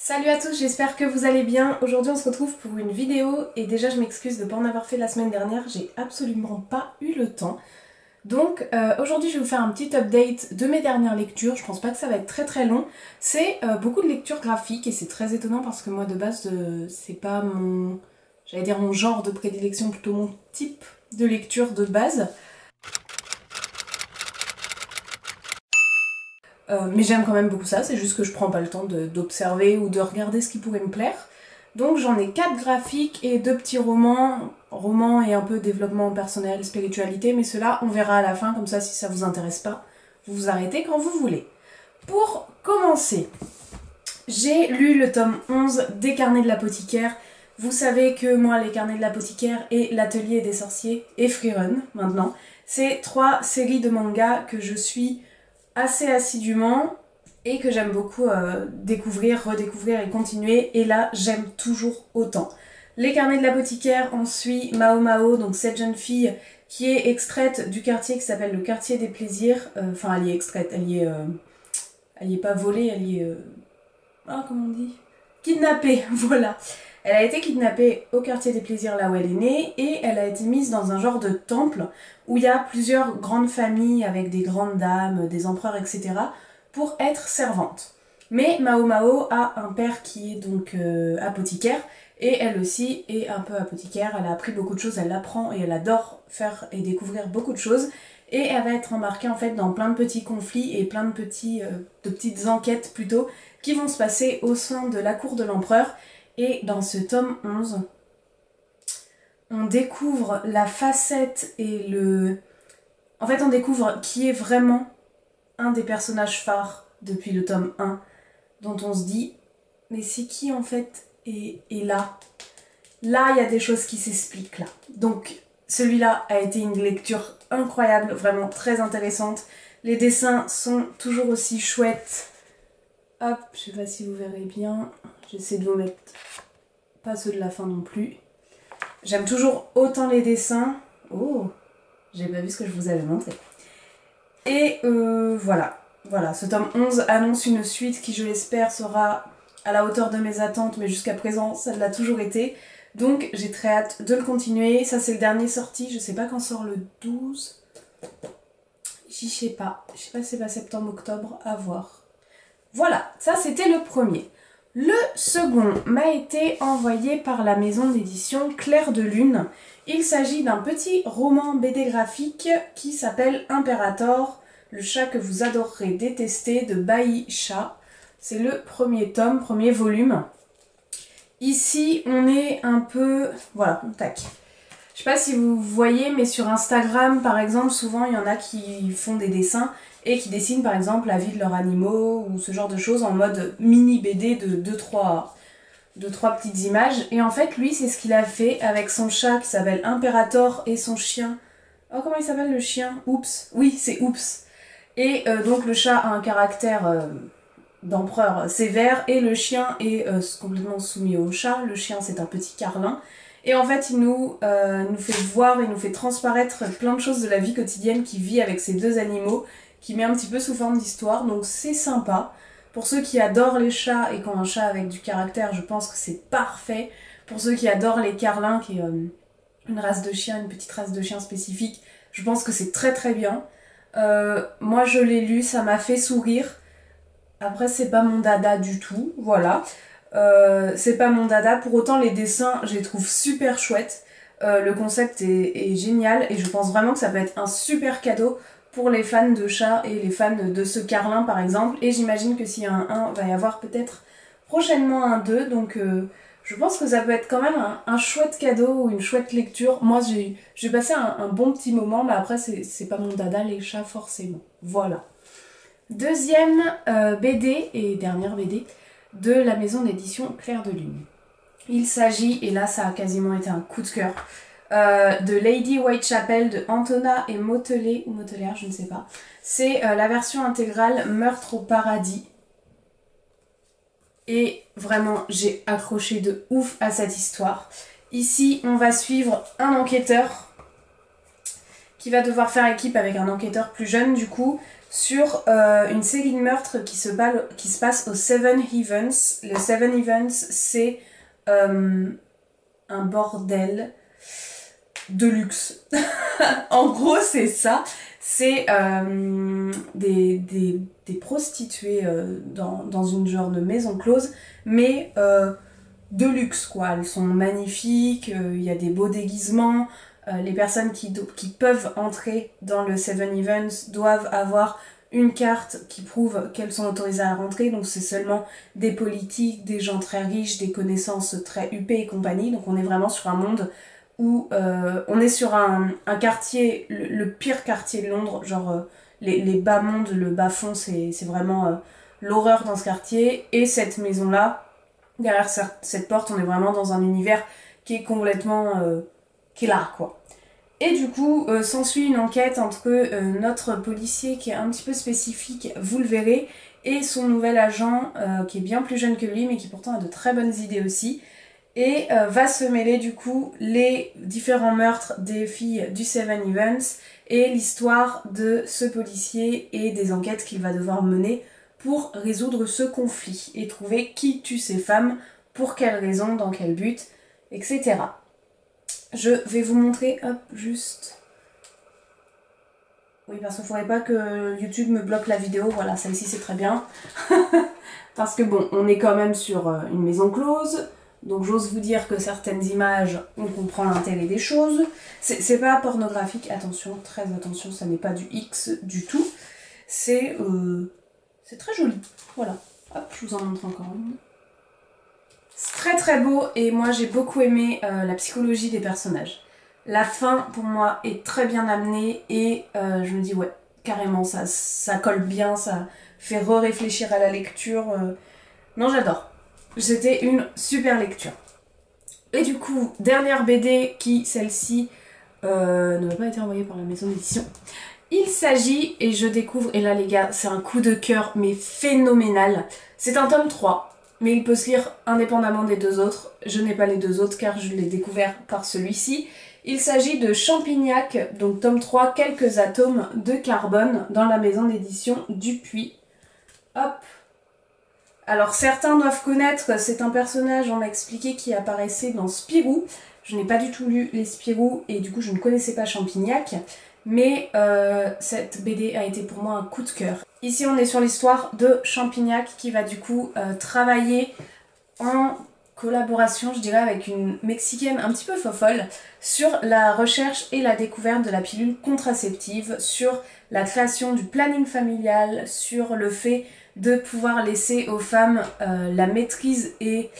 Salut à tous, j'espère que vous allez bien. Aujourd'hui on se retrouve pour une vidéo et déjà je m'excuse de ne pas en avoir fait la semaine dernière, j'ai absolument pas eu le temps. Donc aujourd'hui je vais vous faire un petit update de mes dernières lectures, je pense pas que ça va être très long. C'est beaucoup de lectures graphiques et c'est très étonnant parce que moi de base c'est pas mon, j'allais dire mon genre de prédilection, plutôt mon type de lecture de base. Mais j'aime quand même beaucoup ça, c'est juste que je prends pas le temps d'observer ou de regarder ce qui pourrait me plaire. Donc j'en ai 4 graphiques et 2 petits romans et un peu développement personnel, spiritualité, mais cela on verra à la fin, comme ça si ça vous intéresse pas, vous vous arrêtez quand vous voulez. Pour commencer, j'ai lu le tome 11 des Carnets de l'apothicaire. Vous savez que moi les Carnets de l'apothicaire et l'Atelier des sorciers et Freerun maintenant, c'est 3 séries de mangas que je suis assez assidûment et que j'aime beaucoup découvrir, redécouvrir et continuer, et là j'aime toujours autant. Les Carnets de l'apothicaire, on suit Mao Mao, donc cette jeune fille qui est extraite du quartier qui s'appelle le quartier des plaisirs, enfin elle y est extraite, elle y est pas volée, elle y est... ah comment on dit, kidnappée, voilà. Elle a été kidnappée au quartier des plaisirs là où elle est née et elle a été mise dans un genre de temple où il y a plusieurs grandes familles avec des grandes dames, des empereurs, etc. pour être servante. Mais Mao Mao a un père qui est donc apothicaire et elle aussi est un peu apothicaire. Elle a appris beaucoup de choses, elle l'apprend et elle adore faire et découvrir beaucoup de choses. Et elle va être embarquée en fait dans plein de petits conflits et plein de petites enquêtes plutôt qui vont se passer au sein de la cour de l'empereur. Et dans ce tome 11, on découvre la facette et le... En fait, on découvre qui est vraiment un des personnages phares depuis le tome 1, dont on se dit, mais c'est qui en fait et là, il y a des choses qui s'expliquent là. Donc, celui-là a été une lecture incroyable, vraiment très intéressante. Les dessins sont toujours aussi chouettes. Hop, je sais pas si vous verrez bien. J'essaie de vous mettre pas ceux de la fin non plus. J'aime toujours autant les dessins. Oh, j'ai pas vu ce que je vous avais montré. Et voilà. Voilà, ce tome 11 annonce une suite qui, je l'espère, sera à la hauteur de mes attentes, mais jusqu'à présent, ça l'a toujours été. Donc, j'ai très hâte de le continuer. Ça, c'est le dernier sorti. Je sais pas quand sort le 12. J'y sais pas. Je sais pas si c'est pas septembre, octobre. À voir. Voilà, ça, c'était le premier. Le second m'a été envoyé par la maison d'édition Clair de Lune. Il s'agit d'un petit roman BD graphique qui s'appelle Imperator, le chat que vous adorerez détester de Bai Sha. C'est le premier tome, premier volume. Ici, on est un peu... Voilà, tac. Je sais pas si vous voyez, mais sur Instagram, par exemple, souvent, il y en a qui font des dessins et qui dessinent, par exemple, la vie de leurs animaux ou ce genre de choses en mode mini BD de 2-3 petites images. Et en fait, lui, c'est ce qu'il a fait avec son chat qui s'appelle Imperator et son chien. Oh, comment il s'appelle le chien? Oups. Oui, c'est Oups. Et donc, le chat a un caractère d'empereur sévère et le chien est complètement soumis au chat. Le chien, c'est un petit carlin. Et en fait, il nous fait voir et nous fait transparaître plein de choses de la vie quotidienne qu'il vit avec ces deux animaux, qui met un petit peu sous forme d'histoire, donc c'est sympa. Pour ceux qui adorent les chats et qui ont un chat avec du caractère, je pense que c'est parfait. Pour ceux qui adorent les carlins, qui est une race de chien, une petite race de chien spécifique, je pense que c'est très bien. Moi je l'ai lu, ça m'a fait sourire. Après c'est pas mon dada du tout, voilà. C'est pas mon dada, pour autant les dessins je les trouve super chouettes. Le concept est génial et je pense vraiment que ça peut être un super cadeau pour les fans de chats et les fans de ce carlin par exemple. Et j'imagine que s'il y a un 1, va y avoir peut-être prochainement un 2, donc je pense que ça peut être quand même un chouette cadeau ou une chouette lecture. Moi j'ai passé un bon petit moment, mais après c'est pas mon dada les chats forcément. Voilà. Deuxième BD et dernière BD de la maison d'édition Clair de Lune. Il s'agit, et là ça a quasiment été un coup de cœur, de Lady Whitechapel de Antona et Motelet, ou Motelier, je ne sais pas. C'est la version intégrale Meurtre au paradis. Et vraiment, j'ai accroché de ouf à cette histoire. Ici, on va suivre un enquêteur qui va devoir faire équipe avec un enquêteur plus jeune du coup, sur une série de meurtres qui se passe aux Seven Heavens. Le Seven Heavens, c'est un bordel de luxe. En gros, c'est ça. C'est des prostituées dans une genre de maison close, mais de luxe, quoi. Elles sont magnifiques, il y a des beaux déguisements. Les personnes qui peuvent entrer dans le Seven Heavens doivent avoir une carte qui prouve qu'elles sont autorisées à rentrer, donc c'est seulement des politiques, des gens très riches, des connaissances très huppées et compagnie. Donc on est vraiment sur un monde où on est sur un quartier, le pire quartier de Londres, genre les bas mondes, le bas fond, c'est vraiment l'horreur dans ce quartier. Et cette maison-là, derrière cette porte, on est vraiment dans un univers qui est complètement qui est là, quoi. Et du coup, s'ensuit une enquête entre notre policier qui est un petit peu spécifique, vous le verrez, et son nouvel agent qui est bien plus jeune que lui, mais qui pourtant a de très bonnes idées aussi. Et va se mêler du coup les différents meurtres des filles du Seven Heavens et l'histoire de ce policier et des enquêtes qu'il va devoir mener pour résoudre ce conflit et trouver qui tue ces femmes, pour quelles raisons, dans quel but, etc. Je vais vous montrer, hop, juste... Oui, parce qu'il ne faudrait pas que YouTube me bloque la vidéo, voilà, celle-ci c'est très bien. Parce que bon, on est quand même sur une maison close, donc j'ose vous dire que certaines images, on comprend l'intérêt des choses. C'est pas pornographique, attention, très attention, ça n'est pas du X du tout. C'est très joli, voilà. Hop, je vous en montre encore une. C'est très très beau et moi j'ai beaucoup aimé la psychologie des personnages. La fin pour moi est très bien amenée et je me dis ouais, carrément ça colle bien, ça fait réfléchir à la lecture. Non, j'adore. C'était une super lecture. Et du coup, dernière BD qui, celle-ci, ne m'a pas été envoyée par la maison d'édition. Il s'agit, et je découvre, et là les gars, c'est un coup de cœur mais phénoménal. C'est un tome 3. Mais il peut se lire indépendamment des deux autres. Je n'ai pas les deux autres car je l'ai découvert par celui-ci. Il s'agit de Champignac, donc tome 3, quelques atomes de carbone dans la maison d'édition Dupuis. Hop. Alors certains doivent connaître, c'est un personnage, on m'a expliqué, qui apparaissait dans Spirou. Je n'ai pas du tout lu les Spirou et du coup je ne connaissais pas Champignac. Mais cette BD a été pour moi un coup de cœur. Ici on est sur l'histoire de Champignac qui va du coup travailler en collaboration, je dirais, avec une Mexicaine un petit peu fofolle sur la recherche et la découverte de la pilule contraceptive, sur la création du planning familial, sur le fait de pouvoir laisser aux femmes la maîtrise et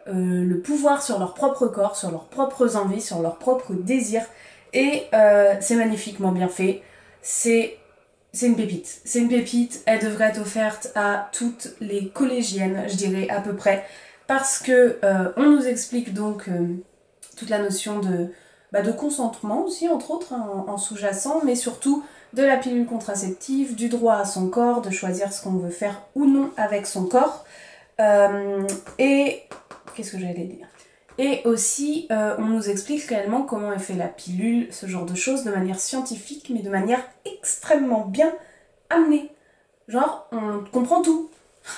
le pouvoir sur leur propre corps, sur leurs propres envies, sur leurs propres désirs. Et c'est magnifiquement bien fait. C'est une pépite. C'est une pépite. Elle devrait être offerte à toutes les collégiennes, je dirais à peu près. Parce que on nous explique donc toute la notion de consentement aussi, entre autres, hein, en sous-jacent, mais surtout de la pilule contraceptive, du droit à son corps, de choisir ce qu'on veut faire ou non avec son corps. Et qu'est-ce que j'allais dire ? Et aussi, on nous explique réellement comment est fait la pilule, ce genre de choses, de manière scientifique, mais de manière extrêmement bien amenée. Genre, on comprend tout.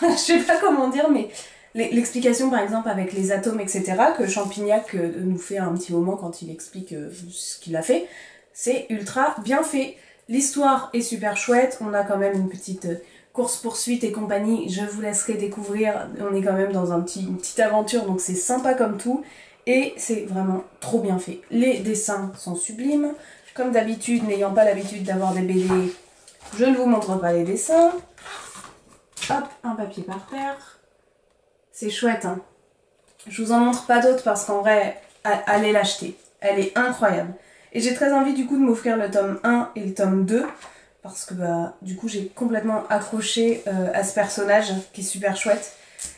Je sais pas comment dire, mais l'explication, par exemple, avec les atomes, etc., que Champignac nous fait un petit moment quand il explique ce qu'il a fait, c'est ultra bien fait. L'histoire est super chouette, on a quand même une petite... course-poursuite et compagnie, je vous laisserai découvrir, on est quand même dans une petite aventure, donc c'est sympa comme tout, et c'est vraiment trop bien fait. Les dessins sont sublimes, comme d'habitude, n'ayant pas l'habitude d'avoir des BD, je ne vous montre pas les dessins. Hop, un papier par terre. C'est chouette, hein. Je vous en montre pas d'autres parce qu'en vrai, allez l'acheter, elle est incroyable. Et j'ai très envie du coup de m'offrir le tome 1 et le tome 2, parce que bah du coup j'ai complètement accroché à ce personnage qui est super chouette,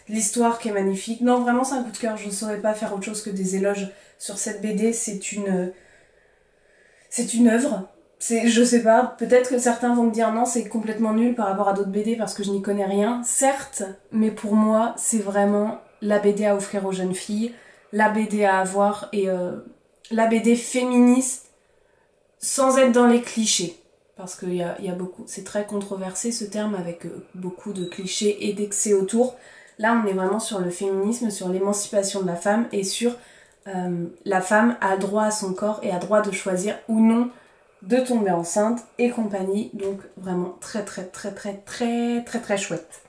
l'histoire qui est magnifique. Non, vraiment c'est un coup de cœur, je ne saurais pas faire autre chose que des éloges sur cette BD, c'est une œuvre. Je sais pas, peut-être que certains vont me dire non c'est complètement nul par rapport à d'autres BD parce que je n'y connais rien, certes, mais pour moi c'est vraiment la BD à offrir aux jeunes filles, la BD à avoir et la BD féministe sans être dans les clichés. parce qu'il y a beaucoup, c'est très controversé ce terme avec beaucoup de clichés et d'excès autour. Là, on est vraiment sur le féminisme, sur l'émancipation de la femme et sur la femme a droit à son corps et a droit de choisir ou non de tomber enceinte et compagnie. Donc vraiment très chouette.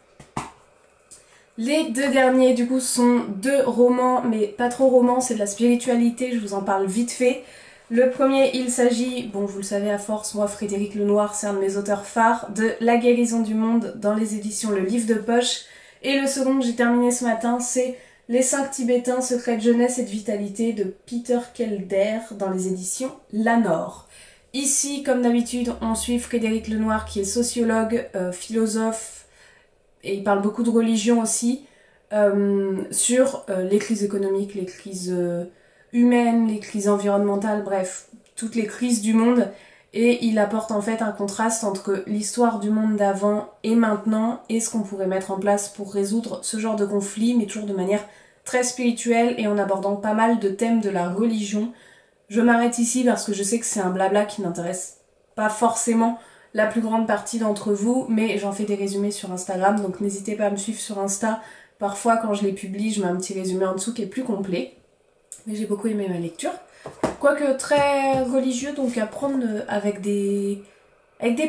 Les deux derniers du coup sont deux romans, mais pas trop romans, c'est de la spiritualité, je vous en parle vite fait. Le premier, il s'agit, bon vous le savez à force, moi Frédéric Lenoir, c'est un de mes auteurs phares, de La guérison du monde dans les éditions Le Livre de Poche. Et le second que j'ai terminé ce matin, c'est Les 5 Tibétains, secrets de jeunesse et de vitalité de Peter Kelder dans les éditions Lanor. Ici, comme d'habitude, on suit Frédéric Lenoir qui est sociologue, philosophe, et il parle beaucoup de religion aussi, sur les crises économiques, les crises humaines, les crises environnementales, bref, toutes les crises du monde. Et il apporte en fait un contraste entre l'histoire du monde d'avant et maintenant et ce qu'on pourrait mettre en place pour résoudre ce genre de conflit, mais toujours de manière très spirituelle et en abordant pas mal de thèmes de la religion. Je m'arrête ici parce que je sais que c'est un blabla qui n'intéresse pas forcément la plus grande partie d'entre vous, mais j'en fais des résumés sur Instagram, donc n'hésitez pas à me suivre sur Insta. Parfois quand je les publie, je mets un petit résumé en dessous qui est plus complet. Mais j'ai beaucoup aimé ma lecture. Quoique très religieux, donc à prendre avec des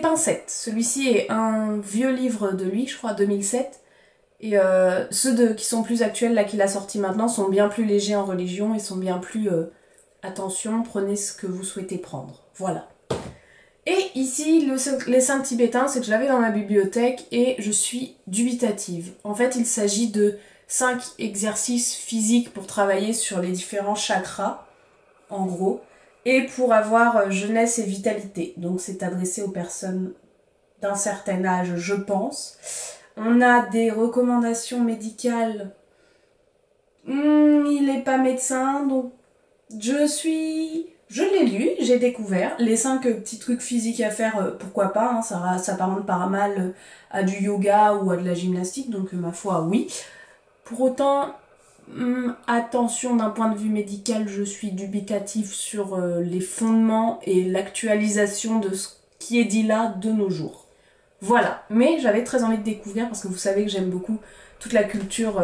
pincettes. Celui-ci est un vieux livre de lui, je crois 2007. Et ceux qui sont plus actuels, là qu'il a sorti maintenant, sont bien plus légers en religion et sont bien plus attention, prenez ce que vous souhaitez prendre. Voilà. Et ici, les 5 Tibétains, c'est que je l'avais dans ma bibliothèque et je suis dubitative. En fait, il s'agit de 5 exercices physiques pour travailler sur les différents chakras, en gros, et pour avoir jeunesse et vitalité. Donc c'est adressé aux personnes d'un certain âge, je pense. On a des recommandations médicales. Il n'est pas médecin, donc je l'ai lu, j'ai découvert. Les 5 petits trucs physiques à faire, pourquoi pas, hein, ça s'apparente pas mal à du yoga ou à de la gymnastique, donc ma foi, oui. Pour autant, attention, d'un point de vue médical, je suis dubitatif sur les fondements et l'actualisation de ce qui est dit là de nos jours. Voilà, mais j'avais très envie de découvrir parce que vous savez que j'aime beaucoup toute la culture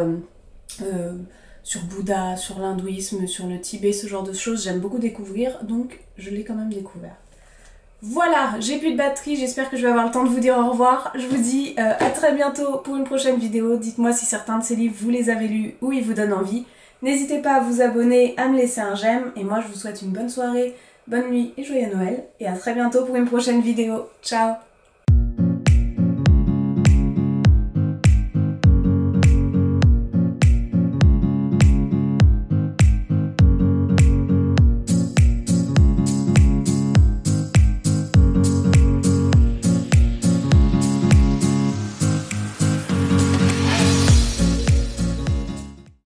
sur Bouddha, sur l'hindouisme, sur le Tibet, ce genre de choses, j'aime beaucoup découvrir, donc je l'ai quand même découvert. Voilà, j'ai plus de batterie, j'espère que je vais avoir le temps de vous dire au revoir. Je vous dis à très bientôt pour une prochaine vidéo. Dites-moi si certains de ces livres vous les avez lus ou ils vous donnent envie. N'hésitez pas à vous abonner, à me laisser un j'aime. Et moi je vous souhaite une bonne soirée, bonne nuit et joyeux Noël. Et à très bientôt pour une prochaine vidéo. Ciao!